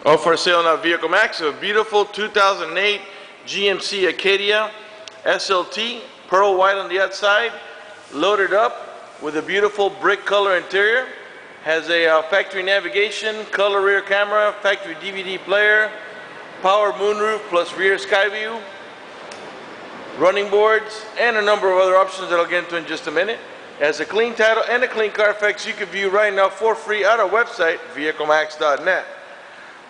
All for sale now, Vehicle Max, a beautiful 2008 GMC Acadia SLT, pearl white on the outside, loaded up with a beautiful brick color interior. Has a factory navigation, color rear camera, factory DVD player, power moonroof plus rear sky view, running boards, and a number of other options that I'll get into in just a minute. It has a clean title and a clean Carfax you can view right now for free at our website, vehiclemax.net.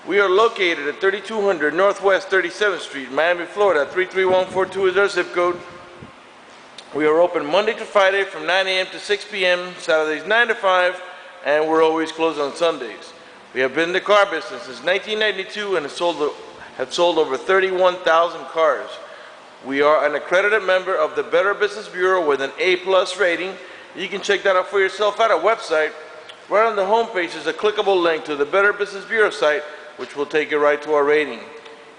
We are located at 3200 Northwest 37th Street, Miami, Florida. 33142 is our zip code. We are open Monday to Friday from 9 a.m. to 6 p.m., Saturdays 9 to 5, and we're always closed on Sundays. We have been in the car business since 1992 and have sold over 31,000 cars. We are an accredited member of the Better Business Bureau with an A+ rating. You can check that out for yourself at our website. Right on the homepage is a clickable link to the Better Business Bureau site, which will take you right to our rating.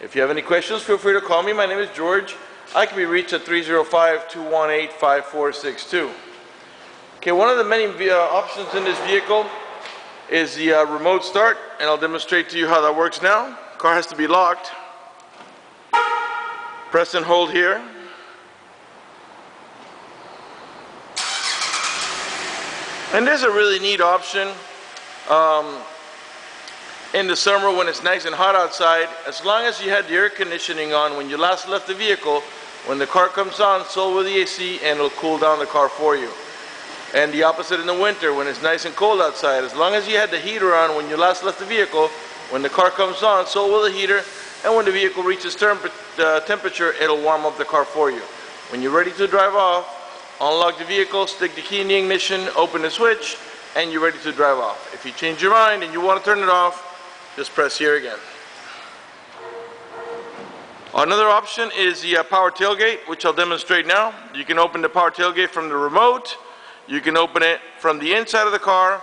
If you have any questions, feel free to call me. My name is George. I can be reached at 305-218-5462. Okay, one of the many options in this vehicle is the remote start, and I'll demonstrate to you how that works now. Car has to be locked. Press and hold here. And there's a really neat option. In the summer when it's nice and hot outside, as long as you had the air conditioning on when you last left the vehicle, when the car comes on, so will the AC, and it'll cool down the car for you. And the opposite in the winter when it's nice and cold outside, as long as you had the heater on when you last left the vehicle, when the car comes on, so will the heater, and when the vehicle reaches temperature, it'll warm up the car for you. When you're ready to drive off, unlock the vehicle, stick the key in the ignition, open the switch, and you're ready to drive off. If you change your mind and you want to turn it off, just press here again. Another option is the power tailgate, which I'll demonstrate now. You can open the power tailgate from the remote. You can open it from the inside of the car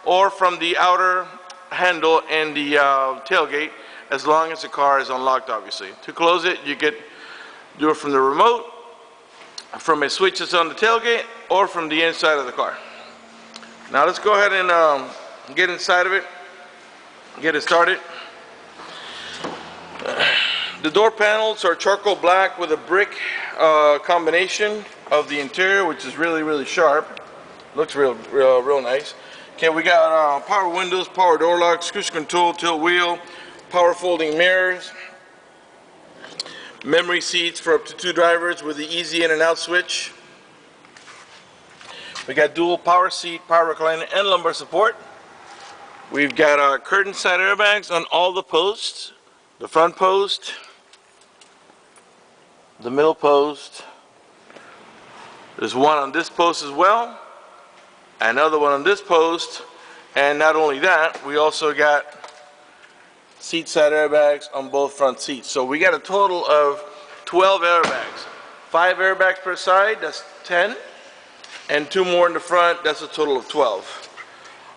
or from the outer handle and the tailgate, as long as the car is unlocked, obviously. To close it, you could do it from the remote, from a switch that's on the tailgate, or from the inside of the car. Now let's go ahead and get inside of it. Get it started. The door panels are charcoal black with a brick combination of the interior, which is really sharp. Looks real nice. Okay, we got power windows, power door locks, cruise control, tilt wheel, power folding mirrors, memory seats for up to 2 drivers with the easy in and out switch. We got dual power seat, power recliner, and lumbar support. We've got curtain side airbags on all the posts, the front post, the middle post. There's one on this post as well, another one on this post, and not only that, we also got seat side airbags on both front seats. So we got a total of 12 airbags. 5 airbags per side, that's 10, and 2 more in the front, that's a total of 12.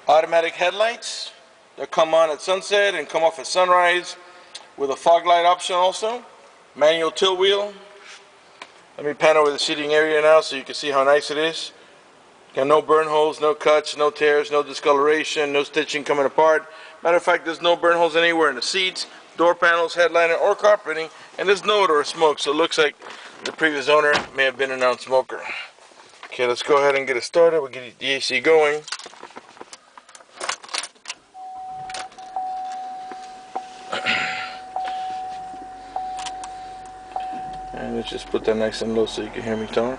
Automatic headlights that come on at sunset and come off at sunrise with a fog light option also. Manual tilt wheel. Let me pan over the seating area now so you can see how nice it is. Got no burn holes, no cuts, no tears, no discoloration, no stitching coming apart. Matter of fact, there's no burn holes anywhere in the seats, door panels, headliner, or carpeting, and there's no odor of smoke, so it looks like the previous owner may have been a non-smoker. Okay, let's go ahead and get it started. We'll get the AC going. And let's just put that nice and low so you can hear me talk.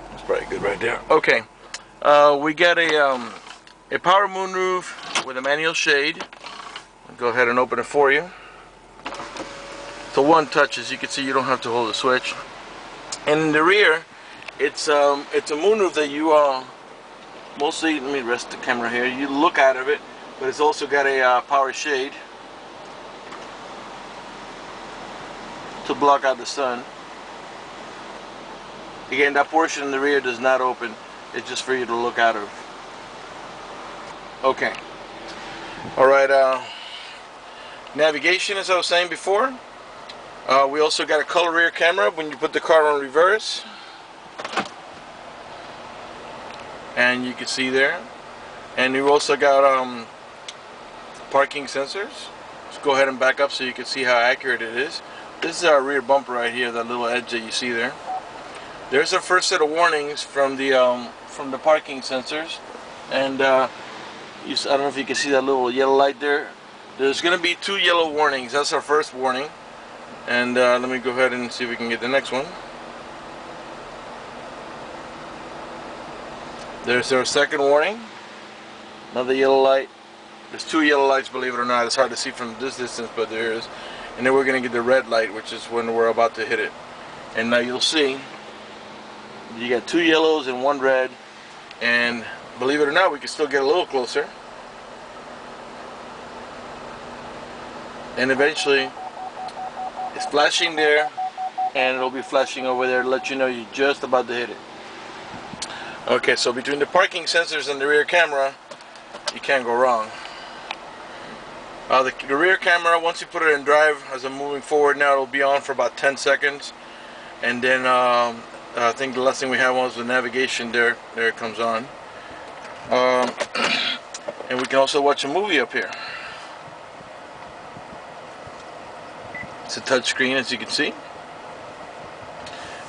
That's probably good right there. Okay, we got a power moonroof with a manual shade. I'll go ahead and open it for you. So one touch, as you can see, you don't have to hold the switch. And in the rear, it's a moonroof that you mostly, let me rest the camera here, you look out of it, but it's also got a power shade to block out the sun. Again, that portion in the rear does not open. It's just for you to look out of. Okay. Alright, navigation, as I was saying before. We also got a color rear camera when you put the car on reverse. And you can see there. And we've also got parking sensors. Let's go ahead and back up so you can see how accurate it is. This is our rear bumper right here, that little edge that you see there. There's our first set of warnings from the parking sensors, and I don't know if you can see that little yellow light there. There's going to be 2 yellow warnings. That's our first warning, and let me go ahead and see if we can get the next one. There's our second warning. Another yellow light. There's 2 yellow lights, believe it or not. It's hard to see from this distance, but there is. And then we're going to get the red light, which is when we're about to hit it. And now you'll see you got 2 yellows and 1 red, and believe it or not, we can still get a little closer, and eventually it's flashing there, and it'll be flashing over there to let you know you're just about to hit it. Okay, so between the parking sensors and the rear camera, you can't go wrong. The rear camera, once you put it in drive, as I'm moving forward now, it'll be on for about 10 seconds, and then I think the last thing we have was the navigation. There it comes on. And we can also watch a movie up here. It's a touch screen, as you can see.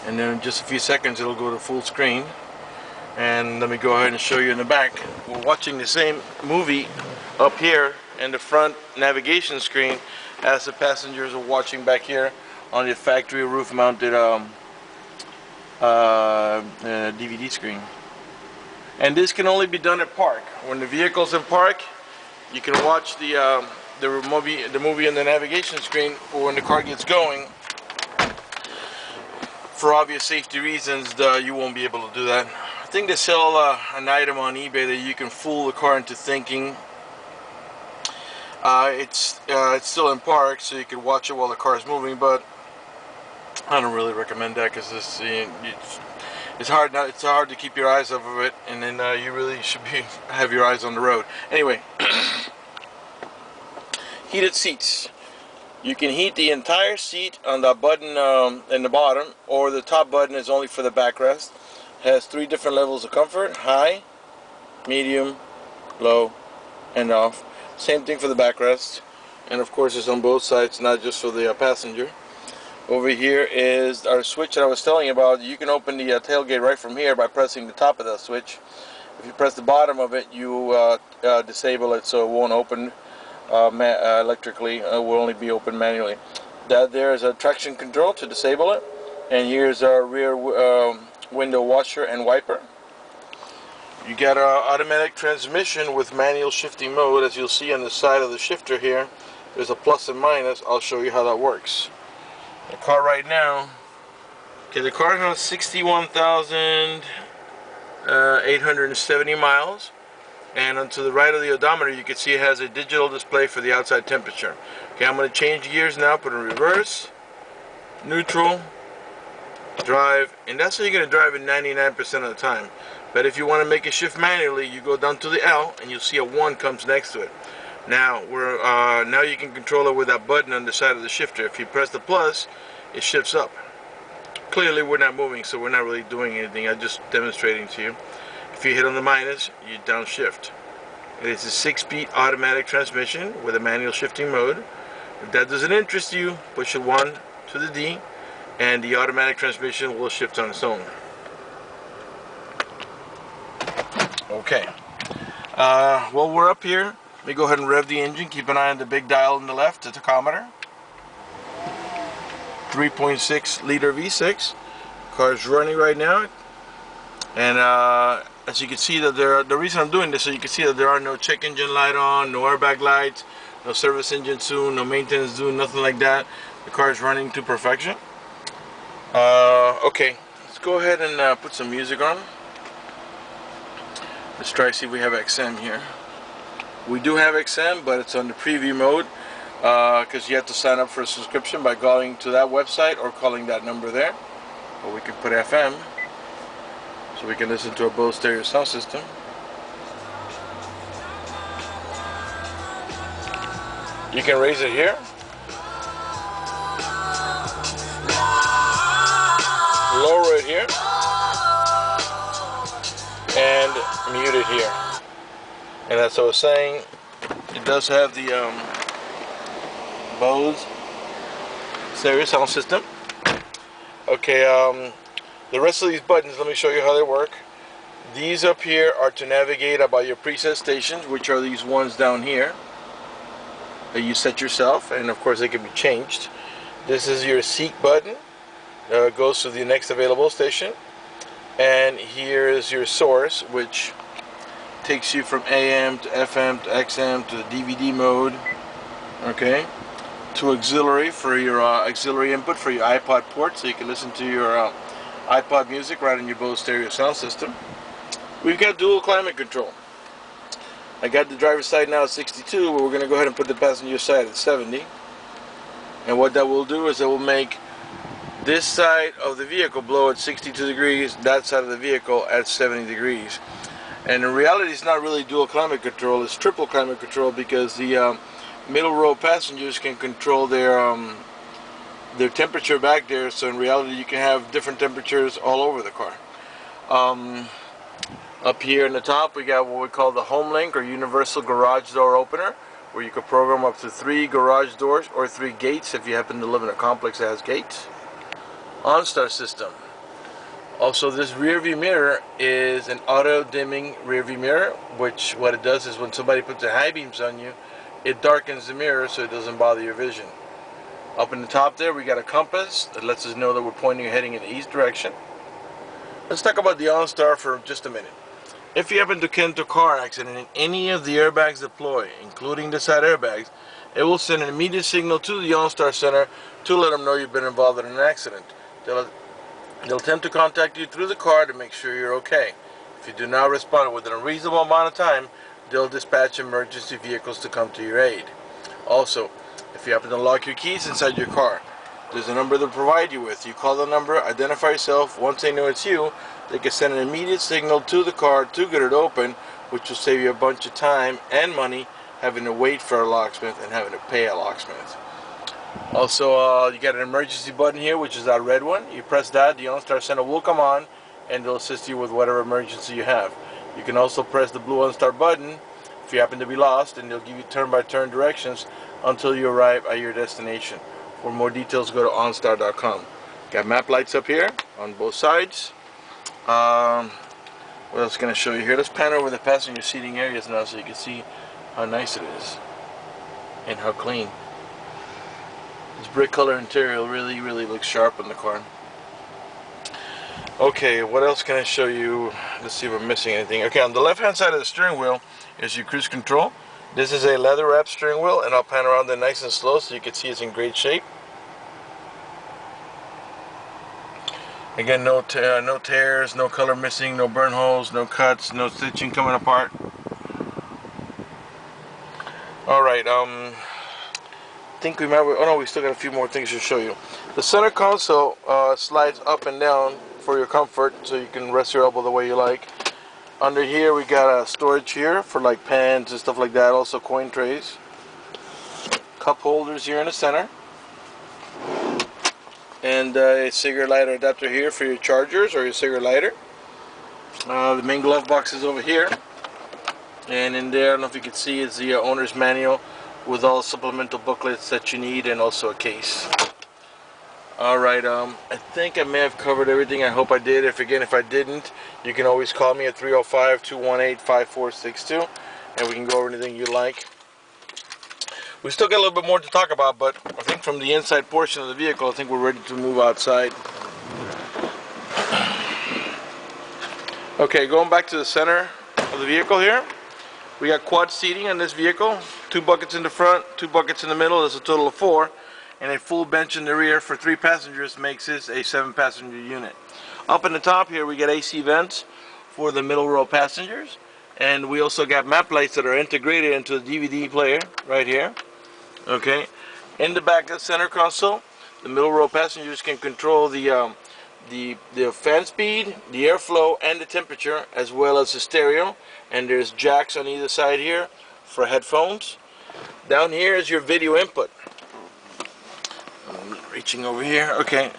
And then in just a few seconds it'll go to full screen. And let me go ahead and show you in the back. We're watching the same movie up here in the front navigation screen as the passengers are watching back here on the factory roof mounted DVD screen. And this can only be done at park. When the vehicle's in park, you can watch the movie on the navigation screen, but when the car gets going, for obvious safety reasons, you won't be able to do that. I think they sell an item on eBay that you can fool the car into thinking it's still in park, so you can watch it while the car is moving, but I don't really recommend that, because it's hard to keep your eyes off of it, and then you really should have your eyes on the road. Anyway, heated seats. You can heat the entire seat on the button in the bottom, or the top button is only for the backrest. Has 3 different levels of comfort: high, medium, low, and off. Same thing for the backrest, and of course it's on both sides, not just for the passenger. Over here is our switch that I was telling you about. You can open the tailgate right from here by pressing the top of that switch. If you press the bottom of it, you disable it, so it won't open electrically. It will only be open manually. There is a traction control to disable it, and here's our rear window washer and wiper. You got an automatic transmission with manual shifting mode. As you'll see on the side of the shifter here, there's a plus and minus. I'll show you how that works. The car right now, okay, the car has 61,870 miles, and onto the right of the odometer you can see it has a digital display for the outside temperature. Okay, I'm going to change gears now, put in reverse, neutral, drive, and that's how you're going to drive it 99% of the time. But if you want to make a shift manually, you go down to the L and you'll see a 1 comes next to it. Now now you can control it with that button on the side of the shifter. If you press the plus, it shifts up. Clearly we're not moving, so we're not really doing anything. I'm just demonstrating to you. If you hit on the minus, you downshift. It is a 6-speed automatic transmission with a manual shifting mode. If that doesn't interest you, push a 1 to the D, and the automatic transmission will shift on its own. Okay. Well, we're up here. Let me go ahead and rev the engine. Keep an eye on the big dial on the left, the tachometer. 3.6 liter V6. Car's running right now, and as you can see, that the reason I'm doing this, so you can see that there are no check engine light on, no airbag lights, no service engine soon, no maintenance due, nothing like that. The car is running to perfection. Okay, let's go ahead and put some music on. Let's try to see if we have XM here. We do have XM, but it's on the preview mode, because you have to sign up for a subscription by going to that website or calling that number there. But we can put FM, so we can listen to a Bose stereo sound system. You can raise it here, lower it here, and mute it here. And as I was saying, it does have the Bose stereo sound system. Okay, the rest of these buttons, let me show you how they work. These up here are to navigate about your preset stations, which are these ones down here that you set yourself, and of course they can be changed. This is your seek button. Goes to the next available station. And here is your source, which takes you from AM to FM to XM to the DVD mode. Okay, to auxiliary for your auxiliary input for your iPod port, so you can listen to your iPod music right on your Bose stereo sound system. We've got dual climate control. I got the driver's side now at 62, but we're going to go ahead and put the passenger side at 70. And what that will do is it will make this side of the vehicle blow at 62 degrees, that side of the vehicle at 70 degrees. And in reality, it's not really dual climate control, it's triple climate control, because the middle row passengers can control their temperature back there, so in reality you can have different temperatures all over the car. Up here in the top we got what we call the Home Link or Universal Garage Door Opener, where you can program up to 3 garage doors or 3 gates if you happen to live in a complex that has gates. OnStar system. Also, this rear view mirror is an auto dimming rear view mirror, which what it does is when somebody puts their high beams on you, it darkens the mirror so it doesn't bother your vision. Up in the top there we got a compass that lets us know that we're pointing and heading in the east direction. Let's talk about the OnStar for just a minute. If you happen to get into a car accident and any of the airbags deploy, including the side airbags, it will send an immediate signal to the OnStar center to let them know you've been involved in an accident. They'll attempt to contact you through the car to make sure you're okay. If you do not respond within a reasonable amount of time, they'll dispatch emergency vehicles to come to your aid. Also, if you happen to lock your keys inside your car, there's a number they'll provide you with. You call the number, identify yourself. Once they know it's you, they can send an immediate signal to the car to get it open, which will save you a bunch of time and money having to wait for a locksmith and having to pay a locksmith. Also, you got an emergency button here, which is that red one. You press that, the OnStar center will come on and they'll assist you with whatever emergency you have. You can also press the blue OnStar button if you happen to be lost, and they'll give you turn-by-turn directions until you arrive at your destination. For more details, go to onstar.com. Got map lights up here on both sides. What else can I show you here? Let's pan over the passenger seating areas now so you can see how nice it is and how clean. This brick color interior really looks sharp in the car. Okay, what else can I show you? Let's see if I'm missing anything. Okay, on the left hand side of the steering wheel is your cruise control. This is a leather wrapped steering wheel, and I'll pan around it nice and slow so you can see it's in great shape. Again, no tears, no color missing, no burn holes, no cuts, no stitching coming apart. Alright, I think we might, oh no, we still got a few more things to show you. The center console slides up and down for your comfort, so you can rest your elbow the way you like. Under here we got a storage here for like pans and stuff like that, also coin trays. Cup holders here in the center. And a cigarette lighter adapter here for your chargers or your cigarette lighter. The main glove box is over here. And in there, I don't know if you can see, is the owner's manual with all supplemental booklets that you need, and also a case. Alright, I think I may have covered everything. I hope I did. If I didn't, you can always call me at 305-218-5462 and we can go over anything you like. We still got a little bit more to talk about, but I think from the inside portion of the vehicle, I think we're ready to move outside. Okay, going back to the center of the vehicle here, we got quad seating on this vehicle. 2 buckets in the front, 2 buckets in the middle. That's a total of 4. And a full bench in the rear for 3 passengers makes this a 7-passenger unit. Up in the top here we got AC vents for the middle row passengers, and we also got map lights that are integrated into the DVD player right here. Okay, in the back of the center console, the middle row passengers can control the fan speed, the airflow, and the temperature, as well as the stereo. And there's jacks on either side here for headphones. Down here is your video input. I'm reaching over here. Okay,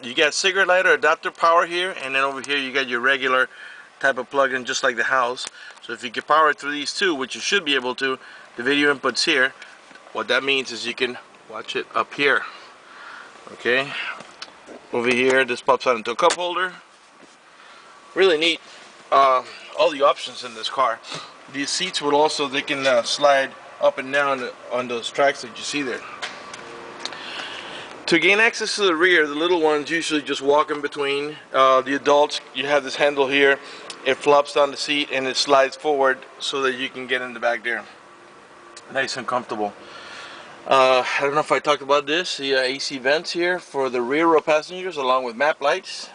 you got cigarette lighter adapter power here, and then over here you got your regular type of plug-in, just like the house. So if you can power it through these two, which you should be able to, the video input's here. What that means is you can watch it up here. Okay, over here this pops out into a cup holder. Really neat. All the options in this car. These seats will also, they can slide up and down on those tracks that you see there. To gain access to the rear, the little ones usually just walk in between. The adults, you have this handle here. It flops down the seat and it slides forward so that you can get in the back there. Nice and comfortable. I don't know if I talked about this, the AC vents here for the rear row passengers along with map lights.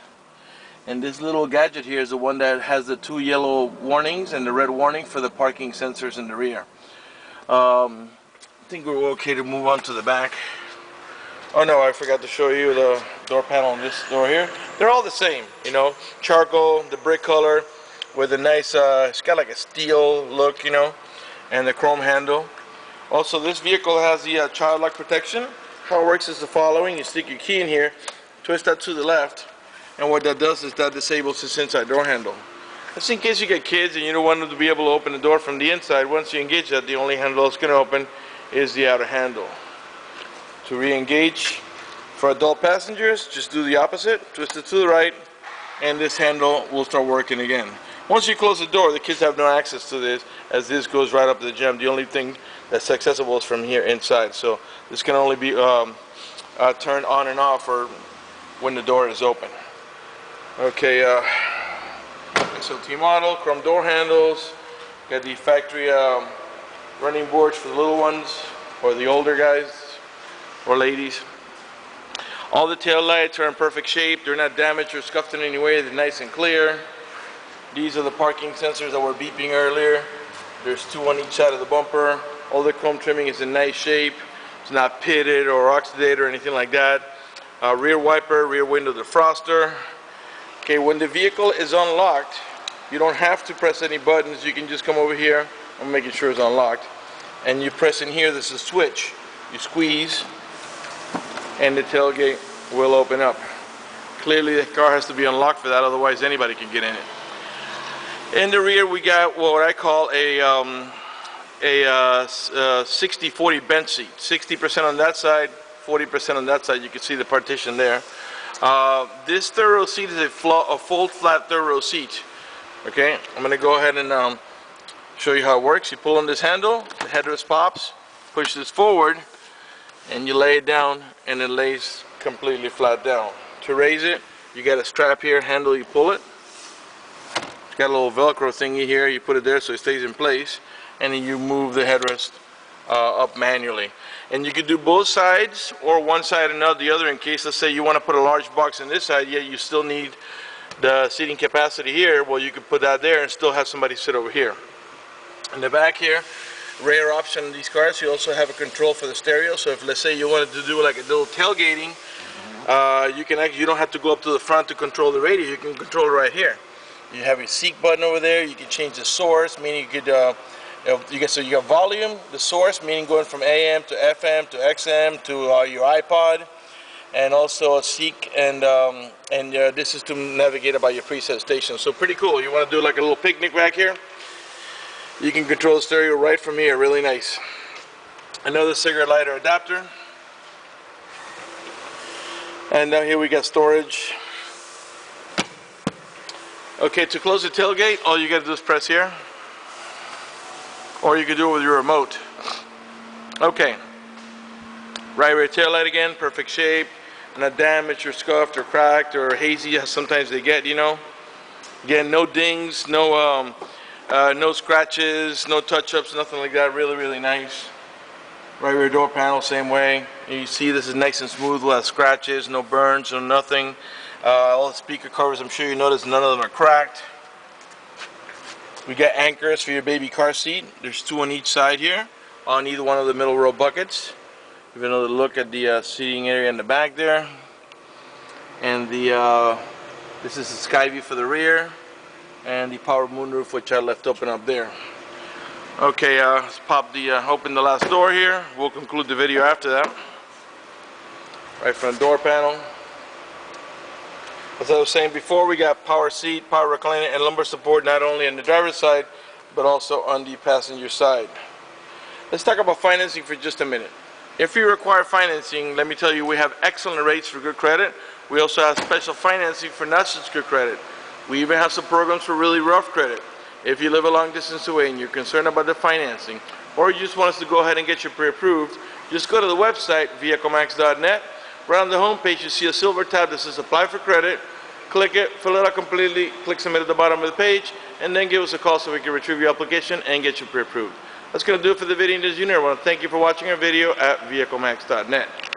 And this little gadget here is the one that has the 2 yellow warnings and the red warning for the parking sensors in the rear. I think we're okay to move on to the back. Oh no, I forgot to show you the door panel on this door here. They're all the same, you know, charcoal, the brick color with a nice, it's got like a steel look, you know, and the chrome handle. Also, this vehicle has the child lock protection. How it works is the following: you stick your key in here, twist that to the left, and what that does is that disables this inside door handle. Just in case you get kids and you don't want them to be able to open the door from the inside, once you engage that, the only handle that's going to open is the outer handle. To re-engage for adult passengers, just do the opposite, twist it to the right, and this handle will start working again. Once you close the door, the kids have no access to this, as this goes right up to the gym. The only thing that's accessible is from here inside, so this can only be turned on and off or when the door is open. Okay, SLT model, chrome door handles, got the factory running boards for the little ones or the older guys or ladies. All the tail lights are in perfect shape. They're not damaged or scuffed in any way. They're nice and clear. These are the parking sensors that were beeping earlier. There's 2 on each side of the bumper. All the chrome trimming is in nice shape. It's not pitted or oxidated or anything like that. Rear wiper, rear window defroster. Okay, when the vehicle is unlocked, you don't have to press any buttons. You can just come over here. I'm making sure it's unlocked. And you press in here, this is a switch. You squeeze, and the tailgate will open up. Clearly the car has to be unlocked for that, otherwise anybody can get in it. In the rear we got what I call a 60-40 bench seat. 60% on that side, 40% on that side. You can see the partition there. This third row seat is a full flat third row seat. Okay, I'm going to go ahead and show you how it works. You pull on this handle, the headrest pops, push this forward, and you lay it down, and it lays completely flat down. To raise it, you got a strap here, handle, you pull it. It's got a little Velcro thingy here, you put it there so it stays in place, and then you move the headrest up manually. And you could do both sides, or one side and not the other, in case, let's say you want to put a large box on this side, yet you still need the seating capacity here. Well, you could put that there and still have somebody sit over here. In the back here, rare option in these cars, you also have a control for the stereo. So if, let's say, you wanted to do like a little tailgating, you don't have to go up to the front to control the radio. You can control it right here. You have your seek button over there. You can change the source, meaning you could so you got volume, the source, meaning going from AM to FM to XM to your iPod, and also a seek, and this is to navigate about your preset station. So pretty cool. You want to do like a little picnic back here, you can control the stereo right from here. Really nice. Another cigarette lighter adapter, and now here we got storage. Okay, to close the tailgate, all you got to do is press here, or you can do it with your remote. Okay, right rear tail light again, perfect shape, not damaged or scuffed or cracked or hazy as sometimes they get, you know. Again, no dings, no scratches, no touch-ups, nothing like that. Really, really nice. Right rear door panel, same way. You see this is nice and smooth without scratches, no burns, no nothing. All the speaker covers, I'm sure you notice none of them are cracked. We got anchors for your baby car seat. There's 2 on each side here, on either one of the middle row buckets. Give another look at the seating area in the back there. And this is the sky view for the rear, and the power moonroof, which I left open up there. Okay, let's pop open the last door here. We'll conclude the video after that. Right front door panel. As I was saying before, we got power seat, power recliner, and lumbar support not only on the driver's side, but also on the passenger side. Let's talk about financing for just a minute. If you require financing, let me tell you, we have excellent rates for good credit. We also have special financing for not such good credit. We even have some programs for really rough credit. If you live a long distance away and you're concerned about the financing, or you just want us to go ahead and get you pre-approved, just go to the website, vehiclemax.net. Right on the home page, you see a silver tab that says Apply for Credit. Click it, fill it out completely, click Submit at the bottom of the page, and then give us a call so we can retrieve your application and get you pre-approved. That's going to do it for the video, Junior. I want to thank you for watching our video at vehiclemax.net.